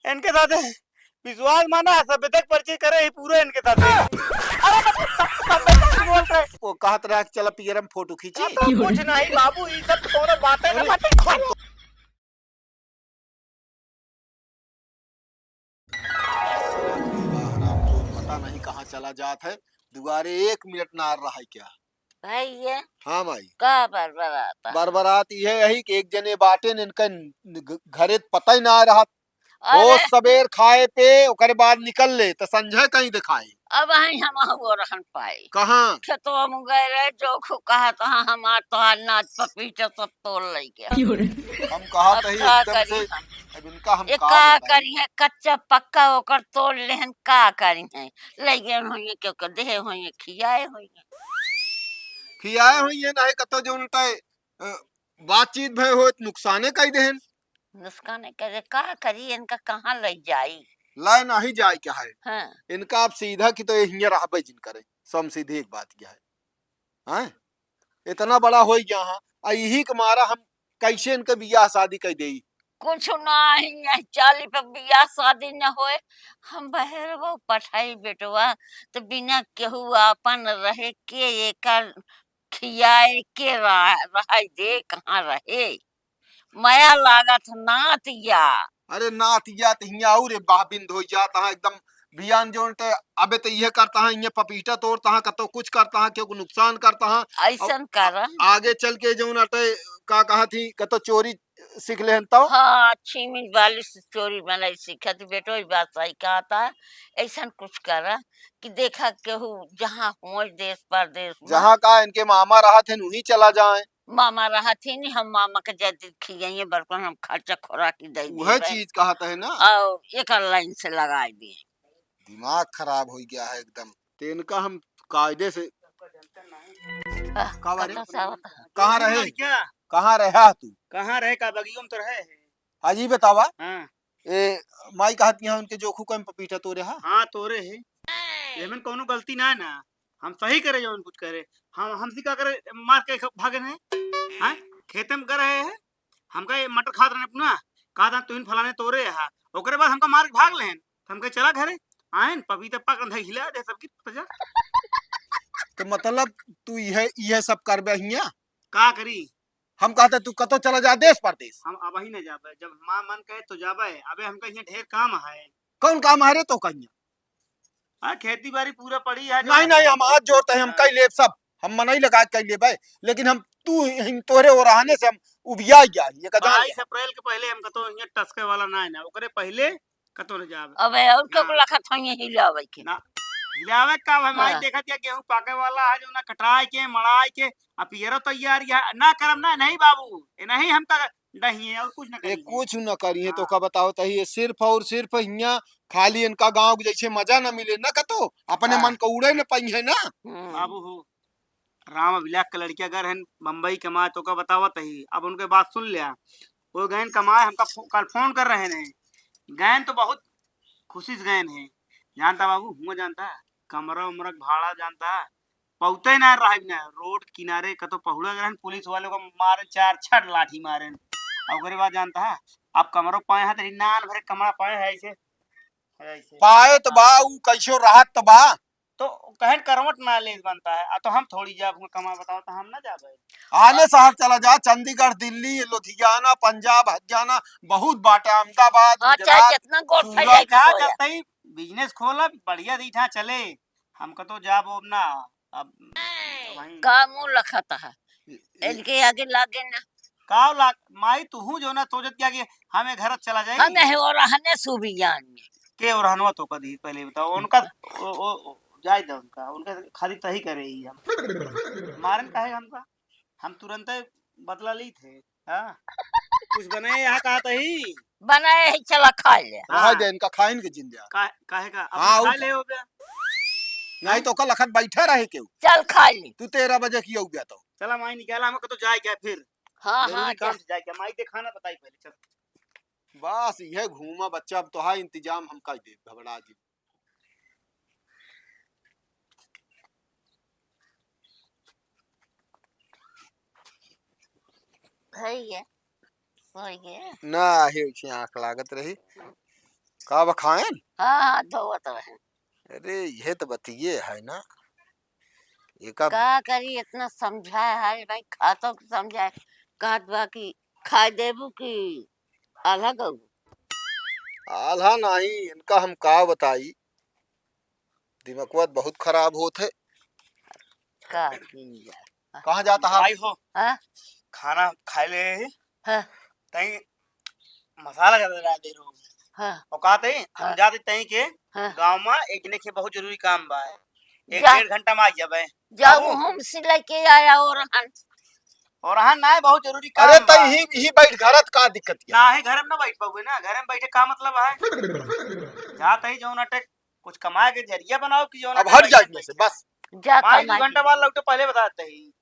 इनके साथ विश्वास माना सब तक परिचय करे ही पूरा इनके साथ बोल रहे वो कहत रहा कि चला पियर में फोटो खींची कुछ नहीं बाबू ये सब कोनो बातें ना बातें पता नहीं कहाँ चला जात है दुआरे 1 मिनट ना आ रहा है क्या भाई ये हाँ भाई का बरबराता बरबरात ये है कि एक जने बाटे ने इनका घरे पता ही ना आ रहा हो अरे सबेर खाए पे ओकरे बाद निकल ले तो संजय कहीं दिखाई अब आई हम वो रहन पाई कहाँ खेतों में गए रहे जो कहा तो हमार तो नाच पपीता सब तोड़ ले गया हम कहा अब तही का एकदम से करी हम अब इनका हम ये का का बताएं? करी है कच्चा पक्का होकर तोड़ लेहन का करी है ले गए होइए क्यों देहे होइए खियाए होइए खियाए हुई है नहीं कतो जो उनका बातचीत भय हो नुकसाने कई देहन नुस्कान करे का करी इनका कहाँ ले जाई लाए नहीं जाए क्या है हाँ इनका आप सीधा की तो यही रहा जिन करे सम सीधी एक बात क्या है हैं इतना बड़ा हो गया हाँ यही के मारा हम कैसे इनका बियाह शादी कर दे कुछ नहीं है चाली पे बियाह शादी न होए हम बहर वो पठाई बेटवा तो बिना केहू अपन रहे के एकर खियाए के रह दे कहाँ रहे माया लागत नात या अरे नाथ या हिया और बाबिंद हो जाता है एकदम बियान जो अबे तो ये करता है ये पपीता तोड़ता है कतो कुछ करता है क्यों नुकसान करता है ऐसन कर आगे चल के जो अटे का कहा थी कतो चोरी सीख ले तो हाँ अच्छी मिल वाली से चोरी बनाई सीखा थी बेटो ये बात सही कहा था ऐसा कुछ करा कि देखा केहू जहाँ हो देश परदेश में जहाँ का इनके मामा रहा थे वहीं चला जाए मामा रहा थी नहीं हम मामा के जैसे खियाइए बर्तन हम खर्चा खोराकी दे वह दिए चीज कहता है ना और एक लाइन से लगा दिए दिमाग खराब हो गया है एकदम तो इनका हम कायदे से कहाँ रहे क्या कहाँ रहा तू कहाँ रहे का बगियों में तो रहे हाजी बतावा हाँ ए माई कहती है उनके जोखू कम पपीता तो रहा हाँ तोरे है एमन कोनो गलती ना है ना हम सही करे जो कुछ करे हम हमसे क्या करे मार के भागे हैं हैं खेते में कर रहे हैं हमका ये मटर खाद रहे अपना कहा था तुम फलाने तोरे है ओकरे बाद हमका मार के भाग लेन हमके चला घरे आयन पपीता पक अंधा हिला दे सबकी पजा तो मतलब तू यह सब कर बहिया का करी हम कहते तू कतो चला जा देश परदेश हम अब ही न जाबे जब माँ मन कहे तो जाबे अबे हमका यहाँ ढेर काम है कौन काम हरे तो कहिया हाँ खेती बाड़ी पूरा पड़ी है नहीं नहीं हम हाथ जोड़ते हैं हम कई ले सब हम मनाई लगा कई ले भाई लेकिन हम तू तोरे हो रहने से हम उबिया गया ये का जान 22 अप्रैल के पहले हम कतो यहाँ टसके वाला ना है ना ओकरे पहले कतो न जाबे अबे और क्यों लखत हो ये हिलावे के ना हिलावे का भाई माई हाँ। देखा दिया गेहूं पाके वाला है जो ना कटाई के मड़ाई के अब पियरो तैयारी है ना करम ना नहीं बाबू ये नहीं हम तक नहीं है और कुछ ना ये करेंगे कुछ न करिए तो हाँ। का बताओ तही ये सिर्फ और सिर्फ यहाँ खाली इनका गांव जैसे मजा न मिले ना कतो अपने हाँ। मन को उड़े न पाई है ना बाबू हो राम अभिलाख के लड़किया घर है बम्बई कमाए तो का बतावत ही अब उनके बात सुन लिया वो गैन कमाए हमका कल फोन कर रहे हैं गैन तो बहुत खुशी से गैन है जानता बाबू हुआ जानता कमरा उमरा के भाड़ा जानता पहुते ना रहा ना रोड किनारे कतो पहुड़ा गए पुलिस वाले को मारे 4 लाठी मारे और ओकरे बाद जानता है आप कमरो पाए हैं तेरी नान भरे कमरा पाए है ऐसे पाए तो बा ऊ कैसो राहत तो बा तो कहन करवट ना ले बनता है तो हम थोड़ी जा कमा बताओ तो हम ना जाबे आने शहर चला जा चंडीगढ़ दिल्ली लुधियाना पंजाब हरियाणा बहुत बाटे अहमदाबाद हाँ चाहे गुजरात जितना गोट सूरत फैले कहा चलता ही बिजनेस खोला बढ़िया दीठा चले हमको तो जाब अब ना अब वहीं का मुंह लखता है इनके आगे लागे ना काव लाग माई तू जो ना सोचत क्या कि हमें घर चला जाएगी हम है और रहने सुबियान में के और हनवा तो कदी पहले बताओ उनका ओ जाय दे उनका खाली तही करे ही हम मारन काहे हमका हम तुरंत बदला ली थे हाँ कुछ बने यहाँ कहा तही बनाए ही चला खा ले रहा दे इनका खाइन के जिंदा काहे का अब हाँ, खा उनका- ले हो गया नहीं तो कल अखत बैठे रहे क्यों चल खा ले तू 13 बजे की हो गया तो चला माई निकाला हमको तो जाए क्या फिर हाँ हाँ जरूरी काम से जाए क्या माई दे खाना बताई पहले चल बस यह घूमा बच्चा अब तो है इंतजाम हम कर दे घबरा जी भैया भैया ना ही उसे आंख लागत रही का बखाएं। हाँ धोवत रहे। अरे ये तो बतिये है ना एका का करी इतना समझाए हाय भाई खातो के समझाए कहत बा कि खा देबू कि अलग हो। आल्हा नहीं इनका हम का बताई दिमाग बहुत खराब होते। का की जा कहाँ जाता है? भाई हो हाँ खाना खा ले हाँ तई मसाला ज्यादा डाल दे रहो हाँ और कहते हम हाँ जाते तई के हाँ गांव में एक जने के बहुत जरूरी काम बा एक जा 1.5 घंटा में आ जाबे जाओ बाबू हम से लेके आया और हन और हाँ ना है बहुत जरूरी अरे काम बा तई ही बैठ घरत का दिक्कत क्या? ना है घर में ना बैठ पाओगे ना घर में बैठे का मतलब है जाते ही जो नाटक कुछ कमाए के जरिया बनाओ कि जो अब हट जा इसमें से बस। जा भाई 2 कमाई घंटा बाद लौटे पहले बताते ही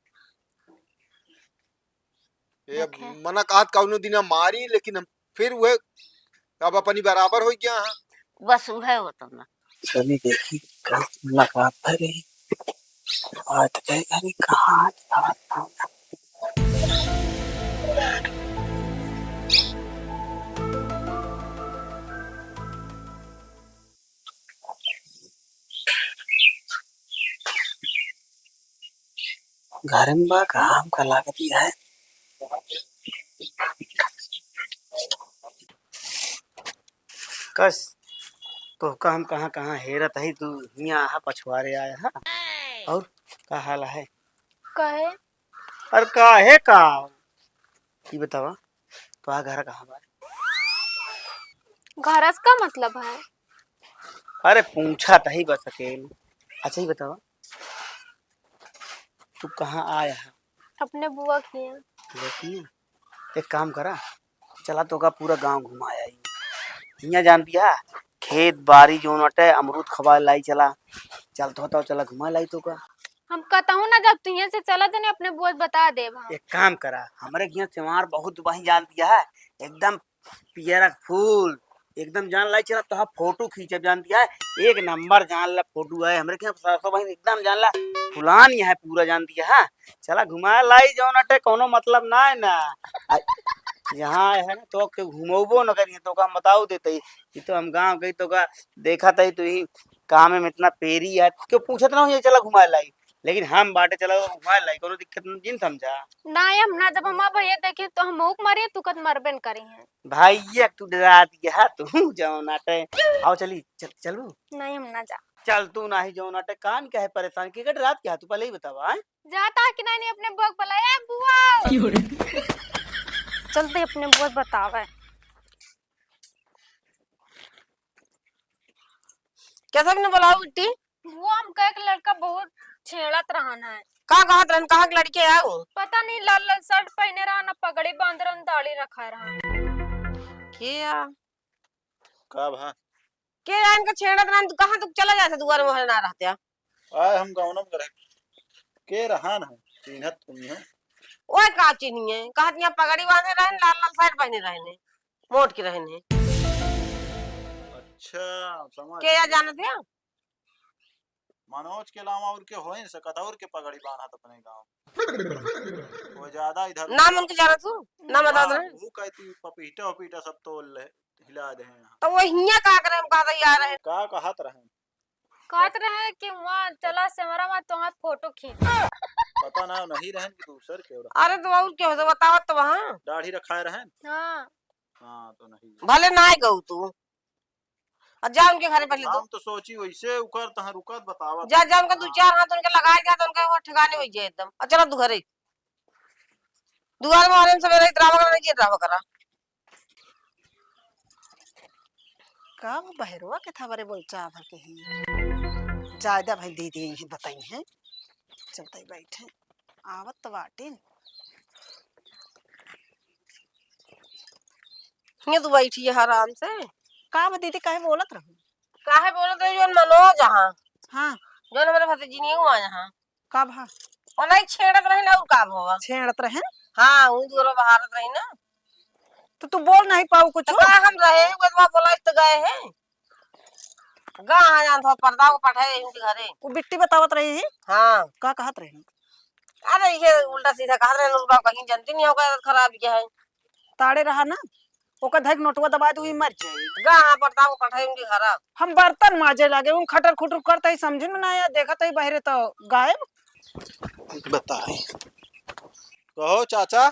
ये अब देखे मना कहत कौनो दिन मारी लेकिन हम फिर वह अब अपनी बराबर हो गया हाँ। बस वह होता ना चली देखी कल मुलाकात भरी बात गए अरे कहाँ था? घर में बा काम का लागत ही है। कस तो का हम कहाँ कहाँ हेरत है तू यहाँ आहा पछवारे आया है और का हाल है कहे अरे काहे का ये बतावा तो आ घर कहाँ बा घरस का मतलब है? अरे पूछा था ही बस अकेले अच्छा ही बतावा तू कहाँ आया है अपने बुआ की हैं। लेकिन एक काम करा चला तो का पूरा गांव घुमाया यहाँ जान दिया खेत बाड़ी जो नटे अमरूद खवा लाई चला चल तो चला घुमा लाई तो का हम कहता ना जब तू यहाँ से चला जाने अपने बुआ से बता दे वहाँ। एक काम करा हमारे यहाँ त्योहार बहुत वही जान दिया है एकदम पियरा फूल एकदम जान लाई चला तो फोटो खींचे जान दिया है एक नंबर जान ला फोटो है हमारे यहाँ सरसों बहन एकदम जान ला फुलान यहाँ पूरा जान दिया है चला घुमा लाई जो नटे कोनो मतलब ना है ना यहाँ है ना तो के घुमोबो न करिए तो का बताओ देते ये तो हम गांव गई तो का देखा था तो ही काम में इतना पेरी है क्यों पूछत ना हो ये चला घुमा लाई लेकिन हम बाटे चला घुमा लाई कोनो दिक्कत नहीं जिन समझा ना हम ना जब हम भैया देखे तो हम मुक मारिए तू कद मरबेन करी हैं। भाई तू डरा दिया तू जाओ नाटे आओ चली चलू नहीं हम ना जा चल तू ना ही जाओ नाटे कान क्या है परेशान की कट रात क्या तू पहले ही बतावा जाता कि नहीं अपने बुआ को बुलाया बुआ चलते अपने बुआ से बतावे कैसा भी ना बुलाओ बिट्टी बुआ हम कहे कि लड़का बहुत छेड़त रहन है। कहाँ कहाँ रहन कहाँ के लड़के आओ पता नहीं लाल लाल शर्ट पहने रहा ना पगड़ी बांध रहा दाढ़ी रखा रहा क्या का भा के रहन का छेड़त रहन तू कहाँ तू चला जाता दुआर में ना रहते आए हम गाँव करे के रहान है चिन्हत तुम हो ओए का चीनी है कहाँ यहाँ पगड़ी बांधे रहन लाल लाल शर्ट पहने रहने मोट के रहने अच्छा समझ के या जानत है मनोज के अलावा और के हो सकता और के पगड़ी बांधा अपने गांव वो ज्यादा इधर नाम उनके जानत तू नाम बता दे वो कहती पपीटा वपीटा सब तोल ले हिला दे यहाँ तो वो हिया का करे हम कहा यार है का कहत रहे कहत रहे कि वहाँ चला सेमरा में तो फोटो खींच पता ना नहीं रहन कि दूसर के अरे तो और क्या हो बतावत तो वहाँ दाढ़ी रखाए रहन हाँ हाँ तो नहीं भले ना आए गऊ तू और जा उनके घर पहले हम तो सोची वैसे उकर तहां रुकत बतावा जा जा उनका दो चार हाथ उनके लगाए जा तो उनके वो ठिकाने हो जाए एकदम और चलो तू घरे दुआर में आने से मेरा ड्रामा करना नहीं ड्रामा करा का वो बहरवा के था बरे बोलचा भर के ही ज्यादा भाई दीदी ही बताई हैं चलते बैठे आवत तो बाटिन ये तू बैठी है आराम से का वो दीदी काहे बोलत रहू काहे बोलत है जो मनोज जहां हाँ जो हमारे भतीजी नहीं हुआ यहाँ का भा और नहीं छेड़त रहे ना और काम होगा छेड़त रहे हाँ वो दूर बहारत रही ना तो तू बोल नहीं पाऊ कुछ तो का हम रहे वो तो बोला तो गए हैं गां जान तो पर्दा को पठाए उनके घरे वो बिट्टी बतावत रही है हाँ का कहत रही अरे ये उल्टा सीधा कहा रहे लोग कहीं जानती नहीं होगा खराब क्या है। ताड़े रहा ना ओकर धक नोटवा दबा दू ही मर जाई। गा पड़ता वो कठाई उनकी खराब। हम बर्तन माजे लगे उन खटर खुटर करता ही समझ में ना आया देखत ही बहरे तो गायब। बताए कहो चाचा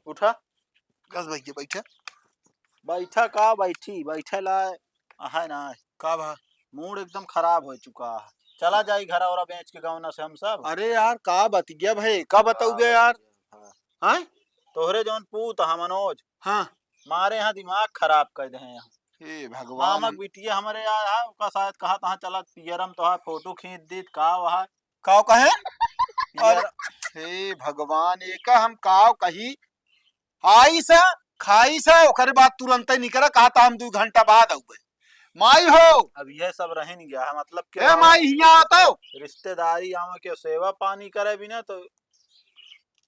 उठा गस भैया बैठा बैठा का बैठी बैठे ला है ना का भा मूड एकदम खराब हो चुका है। चला जाई घर और बेच के गाँव से हम सब। अरे यार का बत गया भाई का बताओगे यार हैं तोहरे जौन पूत हा मनोज हाँ मारे यहाँ दिमाग खराब कर दे यहाँ। हे भगवान मामक बिटिया हमारे यार है उसका शायद कहा तहाँ चला पियरम तो है फोटो खींच दी का वहा काव कहे पियर हे भगवान एक हम काव कही आई सा खाई सा ओकरे बाद तुरंत ही निकला कहा था हम 2 घंटा बाद आऊगे माई हो अब यह सब रह नहीं गया है मतलब ए माई हिया आता रिश्तेदारी आवा के सेवा पानी करे बिना तो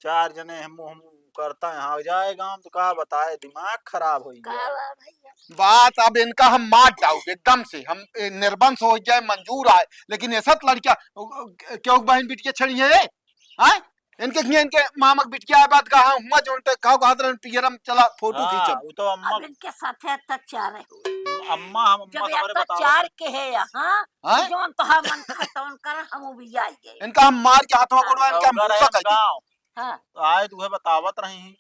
4 जने हम करता है आ जाए गांव तो कहा बताए दिमाग खराब हो गया। भैया बात अब इनका हम मार जाओगे एकदम से हम निर्बंस हो जाए मंजूर आए लेकिन ऐसा लड़किया क्यों बहन बिटिया छड़ी है इनके मामक बिटिया बात कहा हुआ जो कहा पियरम चला फोटो खींचब वो तो अम्मा अब इनके साथे अत्याचार है अम्मा हम जब अम्मा हमारे बताओ अत्याचार के है यहाँ हैं? जोन तोहार मन खतवन कर हम भी आई गए। इनका हम मार के हाथों कोड़वा इनके हम अगर भूसा हम कर दी। हाँ तो आए तुम्हें बतावत रही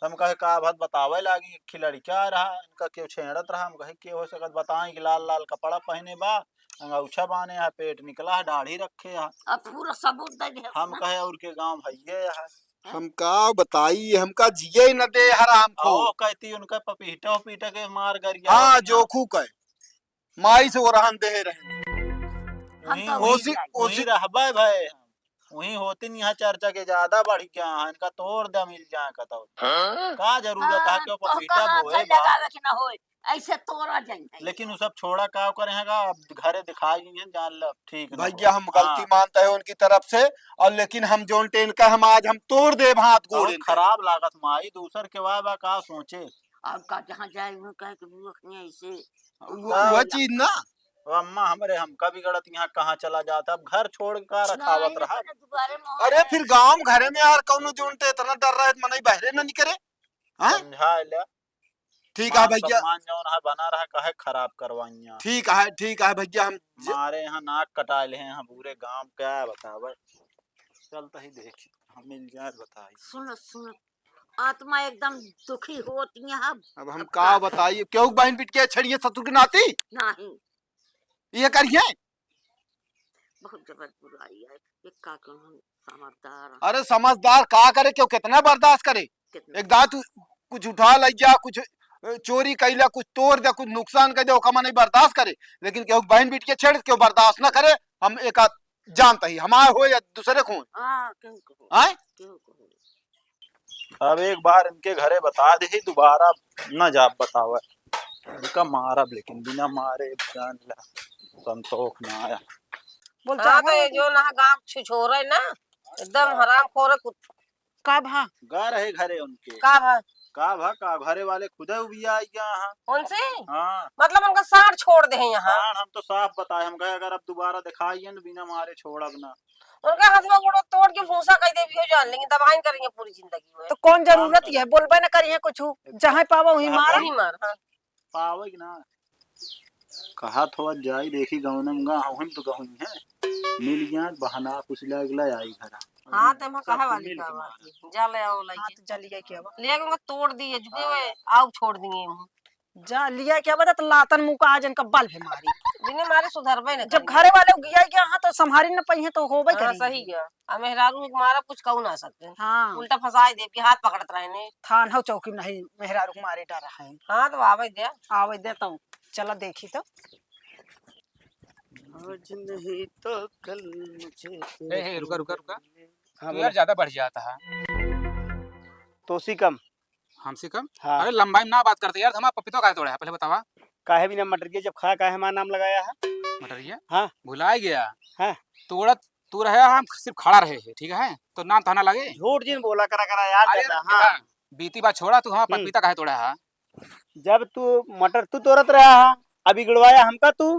हम कहे का बात बतावे लागी एक लड़का रहा इनका क्यों छेड़त रहा हम कहे क्यों हो सकत बताएं कि लाल लाल कपड़ा पहने बा अंगूछा बाने है पेट निकला है दाढ़ी रखे है अब पूरा सबूत दे दे हम कहे और के गांव भैये है हमका बताई हमका जिये ही न दे हराम को ओ कहती उनका पपीटा उपीटा के मार गरिया हाँ जोखू कहे माई से वो रहन दे रहे हम तो ओसी वही रहबे भाई वही होती नहीं है चर्चा के ज्यादा बढ़ गया है इनका तोड़ दे मिल जाए कतो का जरूरत है कि पपीटा बोए लगावे कि ना होए ऐसे तोड़ा जाए लेकिन वो सब छोड़ा का करेगा अब घरे दिखाई नहीं जान लो ठीक ना भैया हो। हम गलती मानते हैं उनकी तरफ से और लेकिन हम जोन टेन का हम आज हम तोड़ दे हाथ गोड़ बहुत खराब लागत माई दूसर के वाह का सोचे अब का जहाँ जाए वो कहे कि बुआ नहीं ऐसे वो चीज ना वो अम्मा हमारे हमका भी गलत यहाँ कहाँ चला जाता अब घर छोड़ कर रखावत रहा दोबारा मोह अरे फिर गांव घरे में यार कौन जोन टे इतना डर रहे मन बहरे ना निकले हाँ समझा ले ठीक है भैया सम्मान जौन है बना रहा कहे खराब करवाइया ठीक है भैया हम हमारे यहाँ नाक कटा ले हैं पूरे गांव क्या बतावे चलता ही देख हम मिल जाए बताइए सुनो सुनो आत्मा एकदम दुखी होती है अब हम का बताइए क्यों बहन बिट के छड़िए ससुर की नाती नहीं ये करिए बहुत जबरदस्त बुराई है एक का क्यों हम समझदार अरे समझदार का करे क्यों कितना बर्दाश्त करे कितना एक दांत कुछ उठा ले जा कुछ चोरी कैला कुछ तोड़ दे कुछ नुकसान कर दे ओकमा नहीं बर्दाश्त करे लेकिन क्यों बहन बिट के छेड़ क्यों बर्दाश्त ना करे हम एक जानता ही हमारे हो या दूसरे को हाँ क्यों कहो आए क्यों कहो अब एक बार इनके घरे बता दे दोबारा न जा बतावे इनका मारा लेकिन बिना मारे जान ला संतोष ना आया बोल हाँ तो ये जो ना गाँव छिछोर है ना एकदम हराम खोर का भा गा रहे घरे उनके का का घरे वाले खुदे भी आई यहाँ उनसे हाँ मतलब उनका साड़ छोड़ दे यहाँ हाँ, हम तो साफ बताए हम कहे अगर अब दोबारा दिखाइए न बिना मारे छोड़ अब ना उनका हथवा गोड़ो तोड़ के भूसा कह दे भी हो जान लेंगे दवाई करेंगे पूरी जिंदगी में तो कौन जरूरत है बोलबे ना करिए कुछ जहाँ पावा वही मारा नहीं मार हाँ। पावे कि ना कहा थोड़ा जाई देखी गाँव में हम तो कहूँ है मिल गया बहाना कुछ लगला आई घर हाँ तो हम कहे वाली का बात जा ले आओ हाथ लाइए जा लिया क्या बा ले उनका तोड़ दिए झुके हुए आओ छोड़ दिए हम जा लिया क्या बता तो लातन मुंह का आज इनका बल भी मारी बिना मारे सुधरबे न जब घरे वाले गया क्या हाँ तो संभारी न पई है तो होबे हाँ, करी सही है अब मेहरारू के मारा कुछ कहू ना सकते हाँ उल्टा फंसाई दे के हाथ पकड़त रहे ने थान हो चौकी नहीं मेहरारू को मारे डर है हाँ तो आवे दे आवे दे तो चला देखी तो आज नहीं तो कल मुझे ए रुका रुका रुका हाँ तू यार ज्यादा बढ़ जाता है तो सी कम हमसे कम। हाँ अरे लंबाई में ना बात करते यार, हमारा पपीता काहे तोड़ा है पहले बतावा। काहे बिना मटर के जब खा काहे हमारा नाम लगाया है मटरिया हाँ भुला गया हाँ तोड़ा तू रहे हम सिर्फ खड़ा रहे है ठीक है तो नाम थाना लगे। झूठ जिन बोला करा यार अरे दादा, बेटा, हाँ बीती बात छोड़ा तू हमारा पपीता काहे तोड़ा है। जब तू मटर तू तोड़त रहा है अभी गिड़वाया हमका तू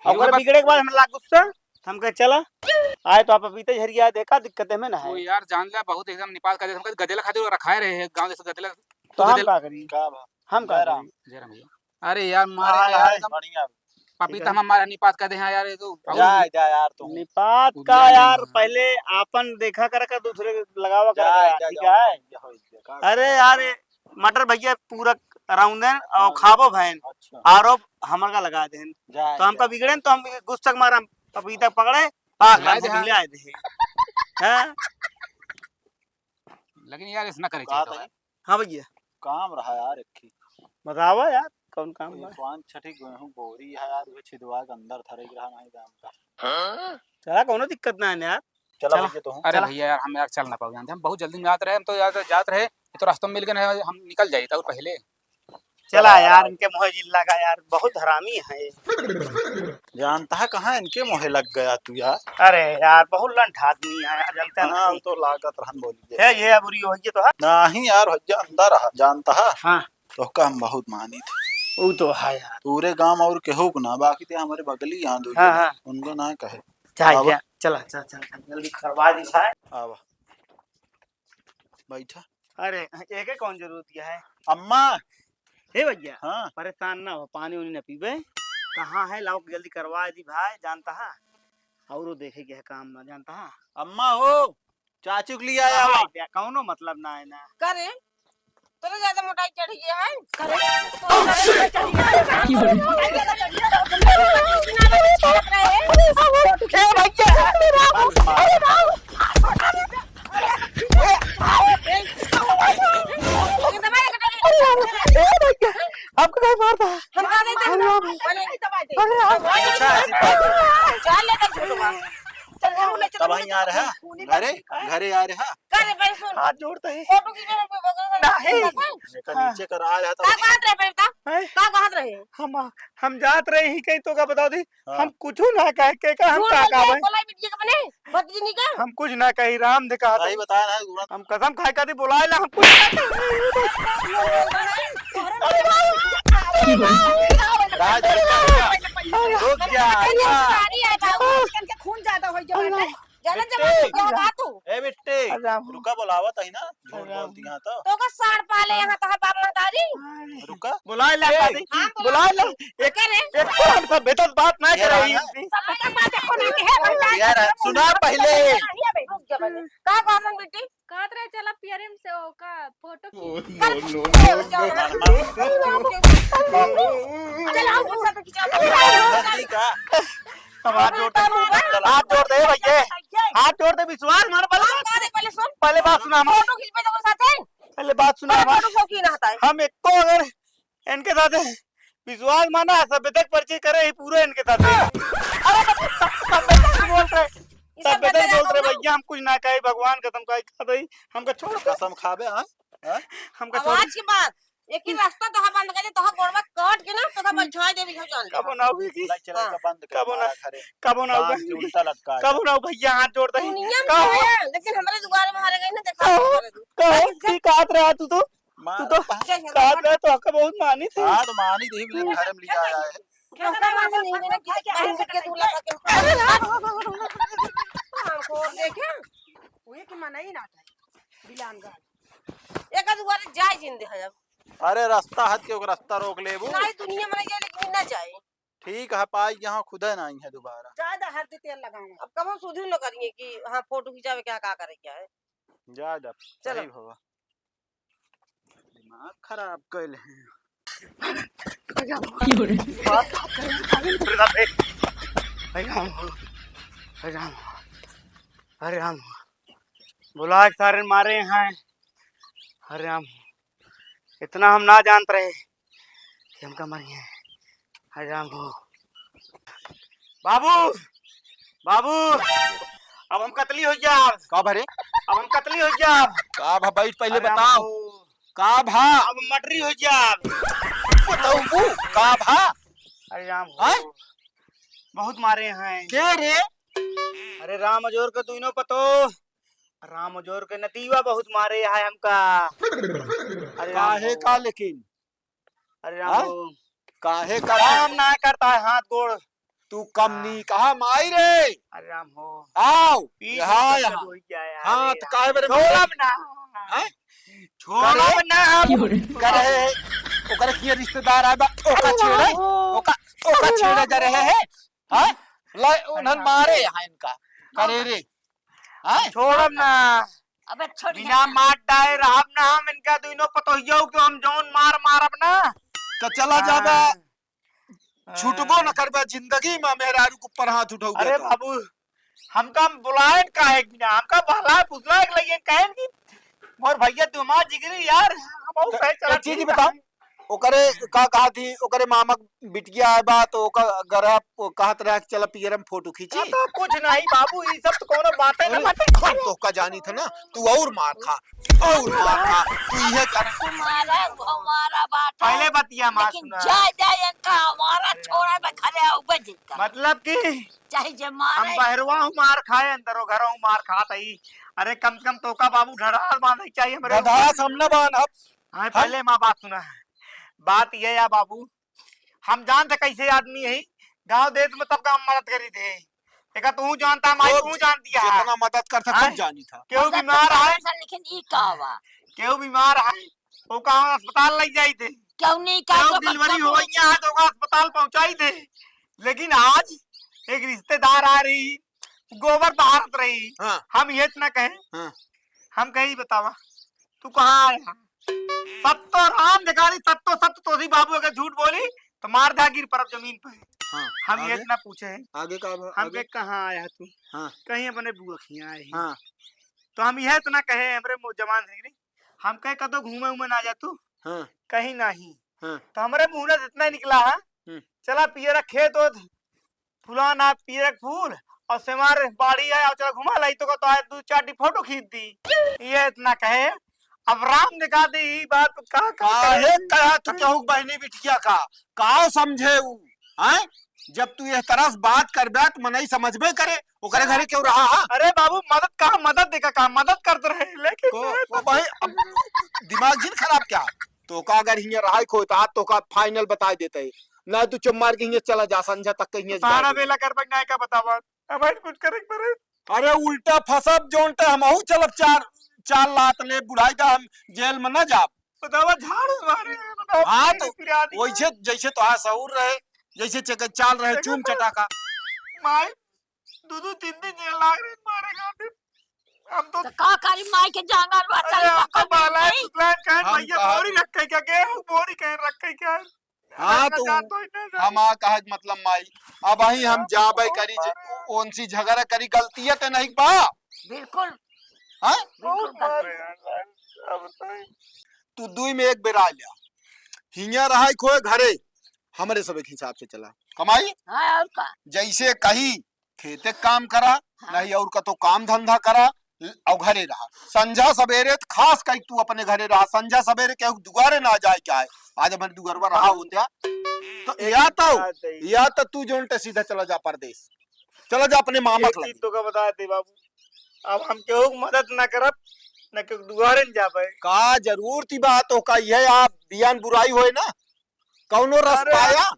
और बिगड़े के बाद हम लाग गुस्सा हम कहे चला आए तो आप पपीते झरिया देखा दिक्कत में ना वो है। यार जान लिया बहुत एकदम निपात का हम गदेला खाते रखा रहे गांव जैसे गदेला तो हम गदेला का करी का बा हम का जयराम। करी जयराम भैया अरे यार मारे हाँ यार यार, एकदम बढ़िया पपीता हम हमारा निपात कर दे हैं यार ये तो जा जा यार तू निपात उदिया का नहीं यार है। पहले आपन देखा कर दूसरे के लगावा जा कर जा ठीक जा है। अरे यार ये मटर भैया पूरा राउंडन और हाँ। खाबो भैन अच्छा आरोप हमर का लगा देन जा तो हमका बिगड़े तो हम गुस्सा मारा पपीता पकड़े पाक लाए दे, हम हाँ। ले आए थे हैं। लेकिन यार इतना करे का चाहिए हाँ भैया काम रहा यार एक बतावा यार कौन काम बा? पांच छठी गेहूं बोरी है यार वे छिदवा के अंदर थरे रहा नहीं दाम का चला कोनो दिक्कत ना है यार चला चला। भैया तो अरे भैया यार हम यार चल ना पाओ जानते हम बहुत जल्दी में आते रहे हम तो यार जात रहे ये तो रास्ते में मिल गए हम निकल जाए था पहले चला यार इनके मोह जिला का यार बहुत हरामी है ये। जानता है कहाँ इनके मोहे लग गया तू यार। अरे यार बहुत लंठ आदमी है यार जानते हाँ नहीं तो लागत रहन बोली है ये बुरी हो तो है नहीं यार भैया अंदर रहा जानता है हाँ तो का हम बहुत मानी थे वो तो है यार पूरे गांव और केहू को ना बाकी थे हमारे बगली यहाँ दो हाँ, हाँ। उनको ना कहे चाहे आवा। क्या चला चल चल चल, जल्दी करवा दी भाई। आवा बैठा अरे एक कौन जरूरत क्या है अम्मा हे भैया हाँ परेशान ना हो पानी उनी न पीबे कहाँ है लाओ जल्दी करवा दी भाई जानता है और वो देखे क्या है काम ना जानता है अम्मा हो चाचू के लिए आया हुआ कौनो मतलब ना है ना करे तोरे ज्यादा मोटाई चढ़ गया है करे आपको क्या मारता है हम का देते हैं पहले ही दबा दे चल ले कर छोटवा चल घर ले चल तब यहाँ आ रहा घरे घरे आ रहा करे भाई सुन हाथ जोड़ता है फोटो की नहीं। लेकर नीचे कर आ रहा का था बात रहे बेटा हैं? का बात रहे हम जात रहे ही कहीं तो का बताओ दी हाँ। हम कुछ ना कह के का हम झूठ का बोल का के भाई बोलाई बिटिया के बने भतीजी नहीं का हम कुछ ना कही राम ने कहा सही बताया ना तुरंत हम कसम खाए का दी बुलाए ला हम कुछ राज रुक जा खून ज्यादा हो जाए जाने जब क्या बात तू ए बिट्टे राम। रुका बुलावत है ना झूठ राम। बोलती यहाँ तो तो का साड़ पाले यहाँ तो बाप महतारी रुका बुलाए ला का दी हाँ, बुलाए ला एक करे एक तो हम सब बेतल बात ना ये करे रहा सब बता बात को ना के है यार सुना पहले रुक जा बने का कहन बेटी कहत रहे चला पीआरएम से ओका फोटो चल आओ गुस्सा पे खिंचा ठीक है हम हाथ जोड़ते हैं भैया हाथ जोड़ते विश्वास मार पहले सुन पहले बात सुना हमारी फोटो खींच पे तो साथ है पहले बात सुना हमारी फोटो शौकीन आता है हम एक को अगर इनके साथ विश्वास माना सभ्यता परिचय करे ही पूरे इनके साथ बोल रहे सभ्यता बोल रहे भैया हम कुछ ना कहे भगवान कसम का खा दई हमका छोड़ दे कसम खाबे हाँ हमका छोड़ आवाज की बात एक ही रास्ता तो बंद कर दे तो गोड़वा काट के ना तो बैठा दे भी जान ले कबो ना होगी की लाइट चला के बंद कर कबो ना मारा घरे कबो ना बांस के होगी उल्टा लटका है। कबो ना भैया हाथ जोड़ दे दुनिया में कहो है लेकिन हमारे दुआरे में हारे गए ना देखा कहो ठीक हाथ रहा तू तो मार तू तो हाथ रहा तो हक्का बहुत मानी थी हाँ तो मानी दी भी घर में लिया आया है क्या करना नहीं मेरा क्या बहन के दूल्हा का हमको देखे हुए कि मना ही ना था बिलान गा एक दुआरे जाए जिंदे है अब अरे रास्ता हट के रास्ता रोक ले वो नहीं दुनिया में जाए लेकिन ना जाए ठीक है पाई यहाँ खुद है नहीं है दोबारा ज्यादा हल्दी तेल लगाऊंगा अब कब हम सुधी न करेंगे कि हाँ फोटो खिंचावे क्या करे क्या है जा जा चलो। सही होगा दिमाग खराब कैल है अरे राम बुला सारे मारे हैं अरे राम इतना हम ना जानत रहे कि हमका मरिए अरे राम हो बाबू बाबू अब हम कतली हो जा का भरे अब हम कतली हो जा का भा बैठ पहले अरे राम बताओ हो, का भा अब मटरी हो जा बताओ वो का भा अरे राम हैं? हो बहुत मारे हैं के रे अरे राम अजोर के तू नो पतो राम अजोर के नतीवा बहुत मारे है हमका अरे राम काहे हो, का लेकिन अरे राम हाँ? हो, काहे का काम ना करता है हाथ गोड़ तू कम नहीं कहा माई रे। अरे राम हो आओ पीठ यहाँ में दर्द यहाँ। हो गया यार, हाँ अरे तो यार। काहे बरे छोड़ब ना हैं? छोड़ब करे? ना कर रहे है ओकरे किए रिश्तेदार आए बा ओका छेड़े ओका छेड़े जा रहे है हैं ला उन्हन मारे यहाँ इनका करे रे हैं छोड़ब ना अबे छोड़ बिना मार डाले रहब ना हम इनका दोनों पतोहियो के हम जौन मार मारब ना। तो चला जाबा हाँ। छूटबो न करबा जिंदगी में मेहरारू के ऊपर हाथ उठाऊ अरे बाबू हमका बुलाए काहे बिना हमका भला पुछला के लिए कहे कि मोर भैया तुम्हार जिगरी यार हम सही चला एक चीज बताओ ओकरे का कहा थी ओकरे मामा बिटिया आए बा तो ओका गरा कहत रहा कि चला पियर में फोटो खींची तो कुछ नहीं बाबू ये सब तो कोनो बातें ना बातें हम तो का जानी था ना तू और मार खा तू ये कर तुम्हारा हमारा बात है, पहले बतिया मार लेकिन सुना जा जाए इनका हमारा छोड़ा में खड़े ऊपर जिनका मतलब कि चाहे जे हम मारे बहरवा हूँ मार खाए अंदर घर हूँ मार खाता ही। अरे कम से कम तोका बाबू ढड़ाल बांधे चाहिए मेरे गधा सामने बान अब हाँ पहले माँ बात सुना है बात ये या बाबू हम जानते कैसे आदमी है गांव देश में तब का हम मदद करी थे देखा तू जानता माई तू जानती है जितना मदद कर सकता हैं? जानी था क्यों बीमार है लेकिन ई का हुआ क्यों बीमार है वो कहाँ अस्पताल ले जाई थे क्यों नहीं का क्यों डिलीवरी हो गई है तो ओकरा अस्पताल पहुंचाई थे। लेकिन आज एक रिश्तेदार आ रही गोबर बहारत रही हाँ। हम ये न कहें हाँ। हम कहीं बतावा तू कहाँ आया सत्तो राम दिखारी सत्तो सत्य तोसी बाबू अगर झूठ बोली तो मार दा गिर पर जमीन पे। हाँ, हम ये आगे? ना पूछे आगे का हम आगे के कहाँ आया तू हाँ कहीं अपने बुआ खिया आए हैं। हाँ तो हम यह इतना कहे हमरे जवान जिगरी हम कहे कदो घूमे उमे ना जा तू हाँ कहीं नहीं हाँ तो हमारे मुंह में जितना निकला है चला पियरा खेत हो फुलाना पियरा फूल और सेमार बाड़ी है और चला घुमा लाई तो आए दो चार फोटो खींच दी ये इतना कहे अब राम दिखा दी ई बात का काहे कहा तू केहू बहनी बिटिया का समझे ऊ हैं जब तू ये तरह से बात करबे तो मनई समझबे करे ओकरे घरे क्यों रहा हा? अरे बाबू मदद कहा मदद देखा कहा मदद करते रहे लेकिन तो भाई अब दिमाग जिन खराब क्या तो का अगर हिंगे रहा खो तो का फाइनल बता देते ना तू चुप मार के हिंगे चला जा संझा तक हिंगे सारा बेला कर बगना का बतावा अब कुछ करे परे अरे उल्टा फसब जोनते हमहू चलब चार लात ले बुढ़ाई दा हम जेल में न जाब बतावा झाड़ू मारे बतावा हाँ तो फिरा दी वैसे जैसे तो हाँ सहूर रहे जैसे चाल रहे चूम चटाका माई दो तीन दिन जेल लाग रहे मारे खातिर हम तो का करी माई के जांगर बा अरे चल आपका बाला है प्लान कहे हम भैया कहा- बोरी रखे क्या गेहूं बोरी कहे रखे क्या हाँ तो हम आ कहा मतलब माई अब ही हम जाबे करी ओनसी झगड़ा करी गलती है ते नहीं बा बिल्कुल हाँ अब तू दुई में एक बेर आ लिया हिंगा रहा खोए घरे हमारे सब एक हिसाब से चला कमाई हां और का जैसे कही खेते काम करा नहीं और का तो काम धंधा करा और घरे रहा संझा सवेरे खास कही तू अपने घरे रहा संझा सवेरे के दुगारे ना जाए क्या है आज हमारे दुगरवा रहा होता तो या तो तू जोनते सीधा चला जा परदेश चला जा अपने मामा के लगे। तो का बताए थे बाबू अब हम क्यों मदद ना करब न क्यों दुआरे न जाबे का जरूर थी बात हो का यह आप बियान बुराई होए ना कौनो रस अरे पाया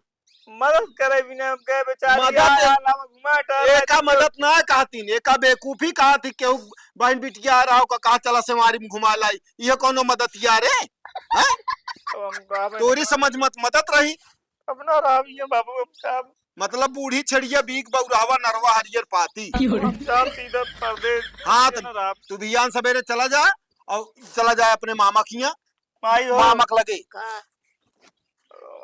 मदद करे बिना हम कहे बेचारी मदद- घुमा एका मदद ना कहतीन एका बेकूफी कहा थी केहू बहन बिटिया आ रहा हो का कहा चला से मारी में घुमा लाई ये कोनो मदद या रे हैं? तोरी समझ मत मदद रही अपना राविया बाबू अब साहब मतलब बूढ़ी छड़िया बीक बउरावा नरवा हरियर पाती साहब सीधा परदेश हाँ ना राव। तू बियान सवेरे चला जा और चला जाए अपने मामा किया माई हो मामक लगे का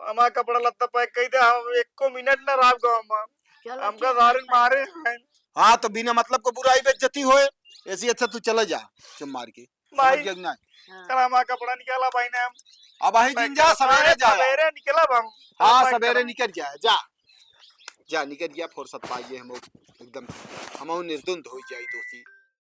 हमारा कपड़ा लत्ता पैक कही दे हम एको मिनट ना राव गाँव में चलो हमका सारे मारे हैं हाँ तो बिना मतलब को बुराई बेइज्जती होए ऐसी अच्छा तू चला जा चुम मार के भाई। समझ गया ना? चल हमारा कपड़ा निकाला भाई ने हम अब ही दिन जा सवेरे जा सवेरे निकला हम हाँ सवेरे निकल जाए जा निकल गया फुर्सत पाइए हम एकदम हम निर्धुंध हो जाए दोषी